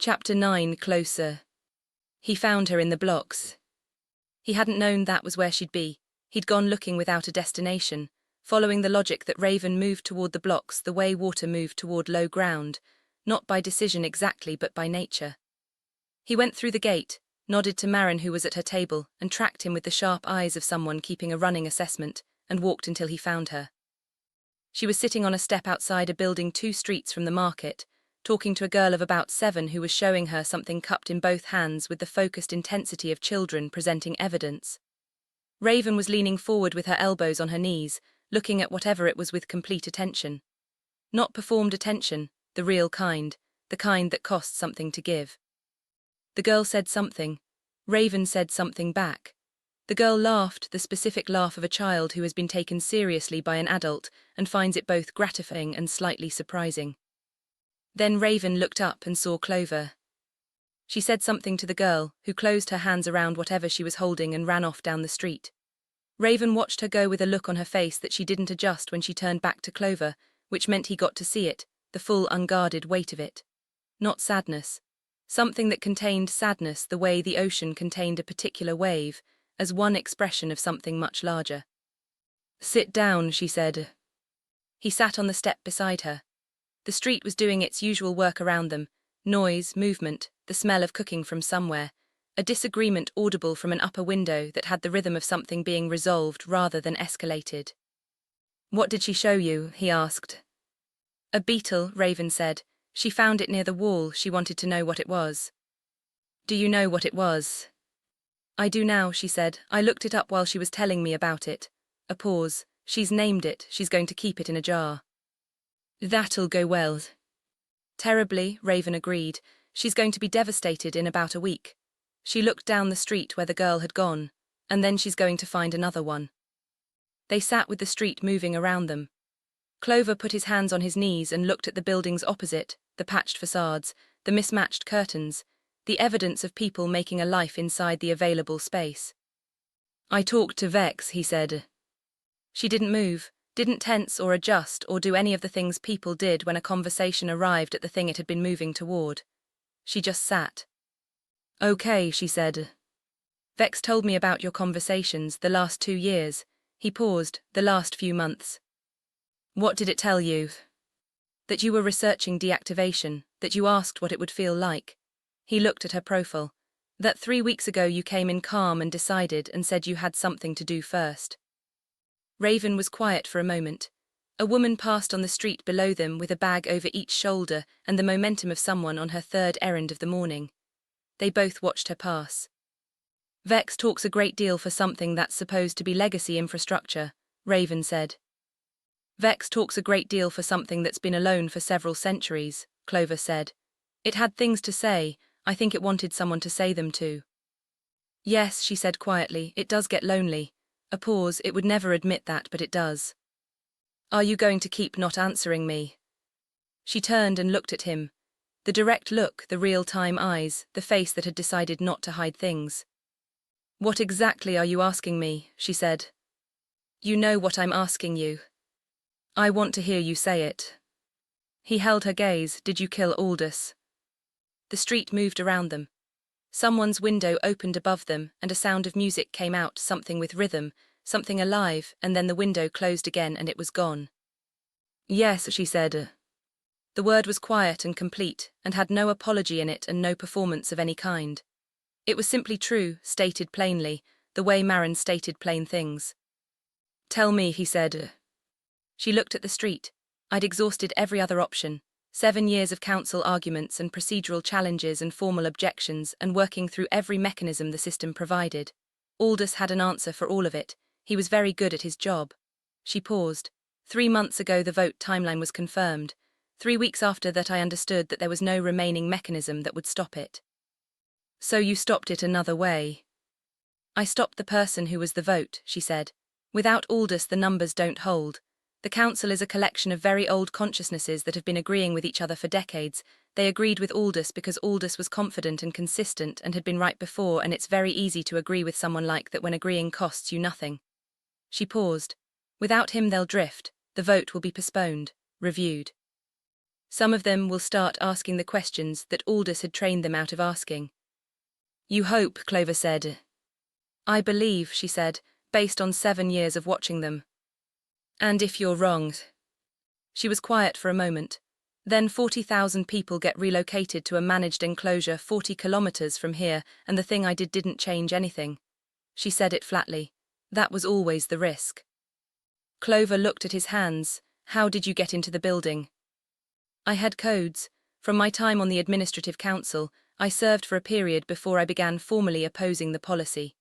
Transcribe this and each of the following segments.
Chapter 9. Closer. He found her in the blocks. He hadn't known that was where she'd be. He'd gone looking without a destination, following the logic that Raven moved toward the blocks the way water moved toward low ground, not by decision exactly but by nature. He went through the gate, nodded to Marin who was at her table, and tracked him with the sharp eyes of someone keeping a running assessment, and walked until he found her. She was sitting on a step outside a building 2 streets from the market, talking to a girl of about 7 who was showing her something cupped in both hands with the focused intensity of children presenting evidence. Raven was leaning forward with her elbows on her knees, looking at whatever it was with complete attention. Not performed attention, the real kind, the kind that costs something to give. The girl said something. Raven said something back. The girl laughed, the specific laugh of a child who has been taken seriously by an adult and finds it both gratifying and slightly surprising. Then Raven looked up and saw Clover. She said something to the girl, who closed her hands around whatever she was holding and ran off down the street. Raven watched her go with a look on her face that she didn't adjust when she turned back to Clover, which meant he got to see it, the full unguarded weight of it. Not sadness. Something that contained sadness the way the ocean contained a particular wave, as one expression of something much larger. "Sit down," she said. He sat on the step beside her. The street was doing its usual work around them, noise, movement, the smell of cooking from somewhere, a disagreement audible from an upper window that had the rhythm of something being resolved rather than escalated. "What did she show you?" he asked. "A beetle," Raven said. "She found it near the wall. She wanted to know what it was." "Do you know what it was?" "I do now," she said. "I looked it up while she was telling me about it." A pause. "She's named it. She's going to keep it in a jar." "That'll go well." "Terribly," Raven agreed. "She's going to be devastated in about a week." She looked down the street where the girl had gone, and then she's going to find another one. They sat with the street moving around them. Clover put his hands on his knees and looked at the buildings opposite, the patched facades, the mismatched curtains, the evidence of people making a life inside the available space. "I talked to Vex," he said. She didn't move, didn't tense or adjust or do any of the things people did when a conversation arrived at the thing it had been moving toward. She just sat. "Okay," she said. "Vex told me about your conversations the last 2 years." He paused, "The last few months." "What did it tell you?" "That you were researching deactivation, that you asked what it would feel like." He looked at her profile. "That 3 weeks ago you came in calm and decided and said you had something to do first." Raven was quiet for a moment. A woman passed on the street below them with a bag over each shoulder and the momentum of someone on her 3rd errand of the morning. They both watched her pass. "Vex talks a great deal for something that's supposed to be legacy infrastructure," Raven said. "Vex talks a great deal for something that's been alone for several centuries," Clover said. "It had things to say. I think it wanted someone to say them to." "Yes," she said quietly, "it does get lonely." A pause. "It would never admit that, but it does." "Are you going to keep not answering me?" She turned and looked at him. The direct look, the real-time eyes, the face that had decided not to hide things. "What exactly are you asking me?" she said. "You know what I'm asking you." "I want to hear you say it." He held her gaze. "Did you kill Aldous?" The street moved around them. Someone's window opened above them, and a sound of music came out, something with rhythm, something alive, and then the window closed again and it was gone. "Yes," she said. The word was quiet and complete, and had no apology in it and no performance of any kind. It was simply true, stated plainly, the way Marin stated plain things. "Tell me," he said. She looked at the street. "I'd exhausted every other option. 7 years of counsel arguments and procedural challenges and formal objections and working through every mechanism the system provided. Aldous had an answer for all of it. He was very good at his job." She paused. 3 months ago the vote timeline was confirmed. 3 weeks after that I understood that there was no remaining mechanism that would stop it." "So you stopped it another way?" "I stopped the person who was the vote," she said. "Without Aldous the numbers don't hold. The council is a collection of very old consciousnesses that have been agreeing with each other for decades. They agreed with Aldous because Aldous was confident and consistent and had been right before, and it's very easy to agree with someone like that when agreeing costs you nothing." She paused. "Without him they'll drift. The vote will be postponed, reviewed." Some of them will start asking the questions that Aldous had trained them out of asking. You hope, Clover said. I believe, she said, based on 7 years of watching them. And if you're wrong. She was quiet for a moment. Then 40,000 people get relocated to a managed enclosure 40 kilometers from here, and the thing I did didn't change anything. She said it flatly. That was always the risk. Clover looked at his hands. How did you get into the building? I had codes. From my time on the Administrative Council, I served for a period before I began formally opposing the policy.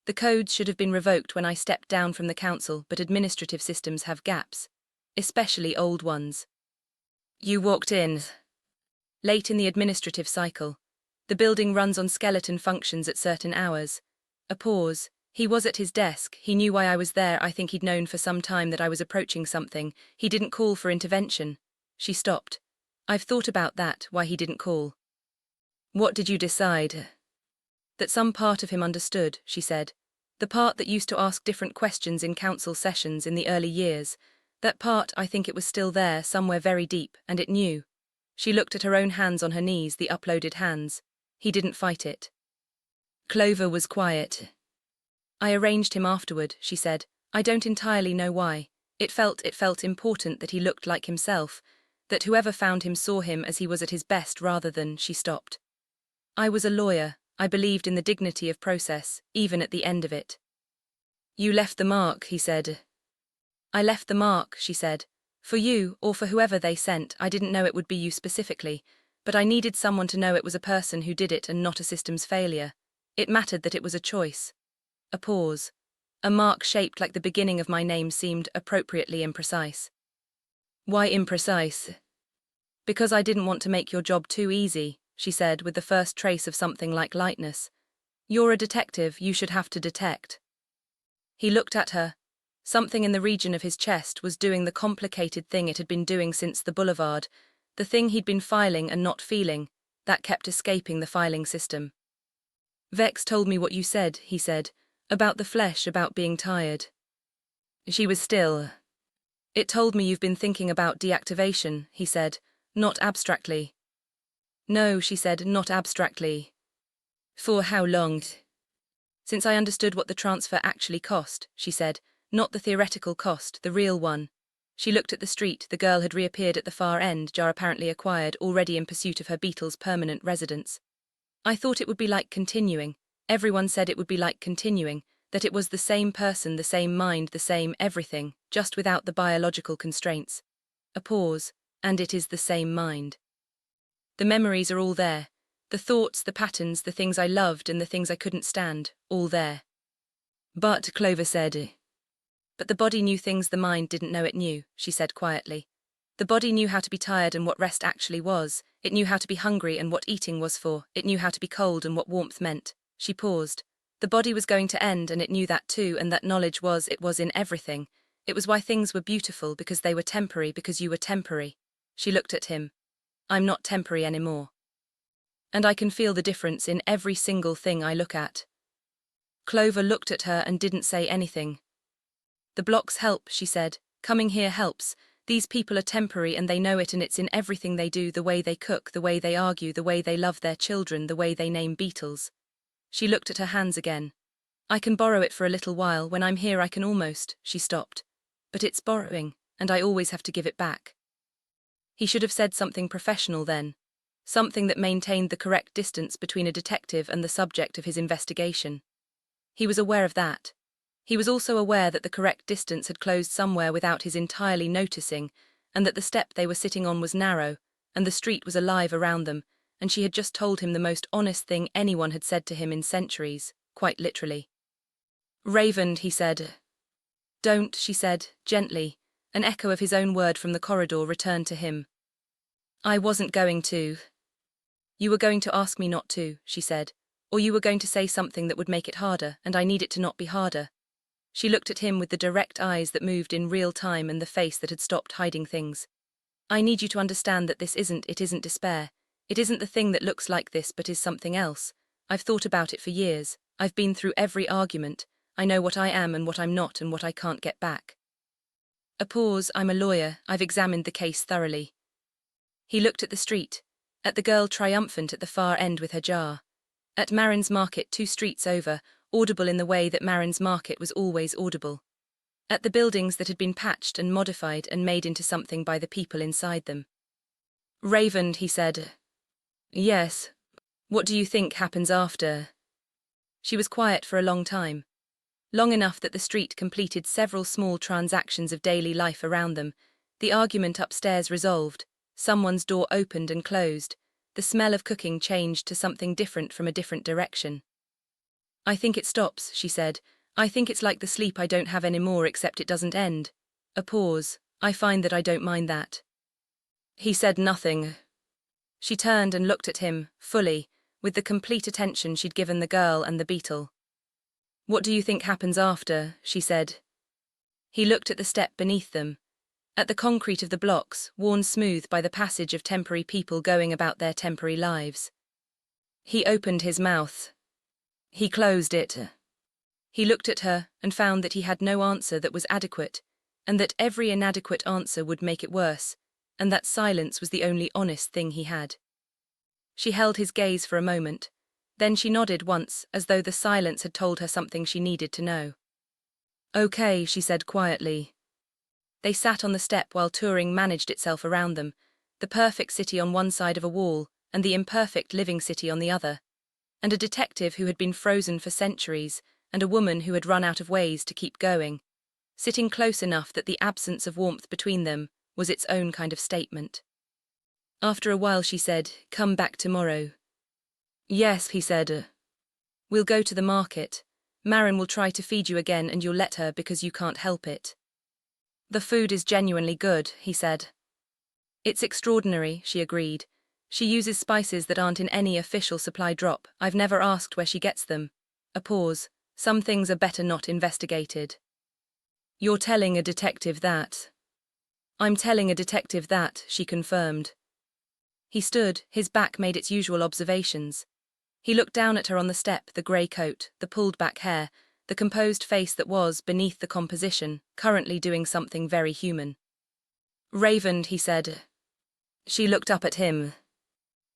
The codes should have been revoked when I stepped down from the council, but administrative systems have gaps, especially old ones. You walked in late in the administrative cycle. The building runs on skeleton functions at certain hours. A pause. He was at his desk. He knew why I was there. I think he'd known for some time that I was approaching something. He didn't call for intervention. She stopped. I've thought about that, why he didn't call. What did you decide? That some part of him understood, she said. The part that used to ask different questions in council sessions in the early years. That part, I think it was still there, somewhere very deep, and it knew. She looked at her own hands on her knees, the uploaded hands. He didn't fight it. Clover was quiet. I arranged him afterward, she said. I don't entirely know why. It felt important that he looked like himself, that whoever found him saw him as he was at his best rather than. She stopped. I was a lawyer. I believed in the dignity of process, even at the end of it. You left the mark, he said. I left the mark, she said. For you, or for whoever they sent. I didn't know it would be you specifically, but I needed someone to know it was a person who did it and not a system's failure. It mattered that it was a choice. A pause. A mark shaped like the beginning of my name seemed appropriately imprecise. Why imprecise? Because I didn't want to make your job too easy, she said with the first trace of something like lightness. You're a detective, you should have to detect. He looked at her. Something in the region of his chest was doing the complicated thing it had been doing since the boulevard, the thing he'd been filing and not feeling, that kept escaping the filing system. Vex told me what you said, he said, about the flesh, about being tired. She was still. It told me you've been thinking about deactivation, he said, not abstractly. No, she said, not abstractly. For how long? Since I understood what the transfer actually cost, she said, not the theoretical cost, the real one. She looked at the street. The girl had reappeared at the far end, jar apparently acquired, already in pursuit of her Beatles' permanent residence. I thought it would be like continuing. Everyone said it would be like continuing, that it was the same person, the same mind, the same everything, just without the biological constraints. A pause, and it is the same mind. The memories are all there. The thoughts, the patterns, the things I loved and the things I couldn't stand, all there. But, Clover said. But the body knew things the mind didn't know it knew, she said quietly. The body knew how to be tired and what rest actually was. It knew how to be hungry and what eating was for. It knew how to be cold and what warmth meant. She paused. The body was going to end and it knew that too, and that knowledge was in everything. It was why things were beautiful, because they were temporary, because you were temporary. She looked at him. I'm not temporary anymore. And I can feel the difference in every single thing I look at. Clover looked at her and didn't say anything. The blocks help, she said. Coming here helps. These people are temporary and they know it, and it's in everything they do, the way they cook, the way they argue, the way they love their children, the way they name Beatles. She looked at her hands again. I can borrow it for a little while. When I'm here I can almost. She stopped. But it's borrowing, and I always have to give it back. He should have said something professional then. Something that maintained the correct distance between a detective and the subject of his investigation. He was aware of that. He was also aware that the correct distance had closed somewhere without his entirely noticing, and that the step they were sitting on was narrow, and the street was alive around them, and she had just told him the most honest thing anyone had said to him in centuries, quite literally. Raven, he said. Don't, she said, gently. An echo of his own word from the corridor returned to him. I wasn't going to. You were going to ask me not to, she said, or you were going to say something that would make it harder, and I need it to not be harder. She looked at him with the direct eyes that moved in real time and the face that had stopped hiding things. I need you to understand that it isn't despair. It isn't the thing that looks like this but is something else. I've thought about it for years. I've been through every argument. I know what I am and what I'm not and what I can't get back. A pause. I'm a lawyer. I've examined the case thoroughly. He looked at the street, at the girl triumphant at the far end with her jar, at Marin's Market 2 streets over, audible in the way that Marin's Market was always audible, at the buildings that had been patched and modified and made into something by the people inside them. Raven, he said. Yes. What do you think happens after? She was quiet for a long time. Long enough that the street completed several small transactions of daily life around them, the argument upstairs resolved, someone's door opened and closed, the smell of cooking changed to something different from a different direction. I think it stops, she said. I think it's like the sleep I don't have anymore except it doesn't end. A pause. I find that I don't mind that. He said nothing. She turned and looked at him, fully, with the complete attention she'd given the girl and the beetle. What do you think happens after? She said. He looked at the step beneath them, at the concrete of the blocks, worn smooth by the passage of temporary people going about their temporary lives. He opened his mouth. He closed it. He looked at her and found that he had no answer that was adequate, and that every inadequate answer would make it worse, and that silence was the only honest thing he had. She held his gaze for a moment. Then she nodded once, as though the silence had told her something she needed to know. Okay, she said quietly. They sat on the step while touring managed itself around them, the perfect city on one side of a wall and the imperfect living city on the other, and a detective who had been frozen for centuries and a woman who had run out of ways to keep going, sitting close enough that the absence of warmth between them was its own kind of statement. After a while she said, "Come back tomorrow." Yes, he said. We'll go to the market. Marin will try to feed you again and you'll let her because you can't help it. The food is genuinely good, he said. It's extraordinary, she agreed. She uses spices that aren't in any official supply drop. I've never asked where she gets them. A pause. Some things are better not investigated. You're telling a detective that. I'm telling a detective that, she confirmed. He stood, his back made its usual observations. He looked down at her on the step, the grey coat, the pulled-back hair, the composed face that was, beneath the composition, currently doing something very human. Raven, he said. She looked up at him.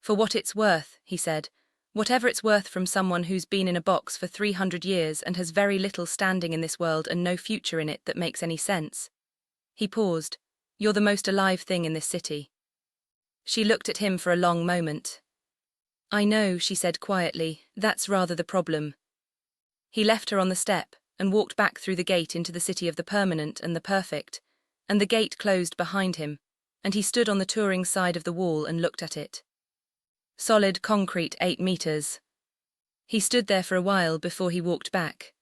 For what it's worth, he said. Whatever it's worth from someone who's been in a box for 300 years and has very little standing in this world and no future in it that makes any sense. He paused. You're the most alive thing in this city. She looked at him for a long moment. I know, she said quietly, that's rather the problem. He left her on the step and walked back through the gate into the city of the permanent and the perfect, and the gate closed behind him, and he stood on the touring side of the wall and looked at it. Solid concrete 8 meters. He stood there for a while before he walked back.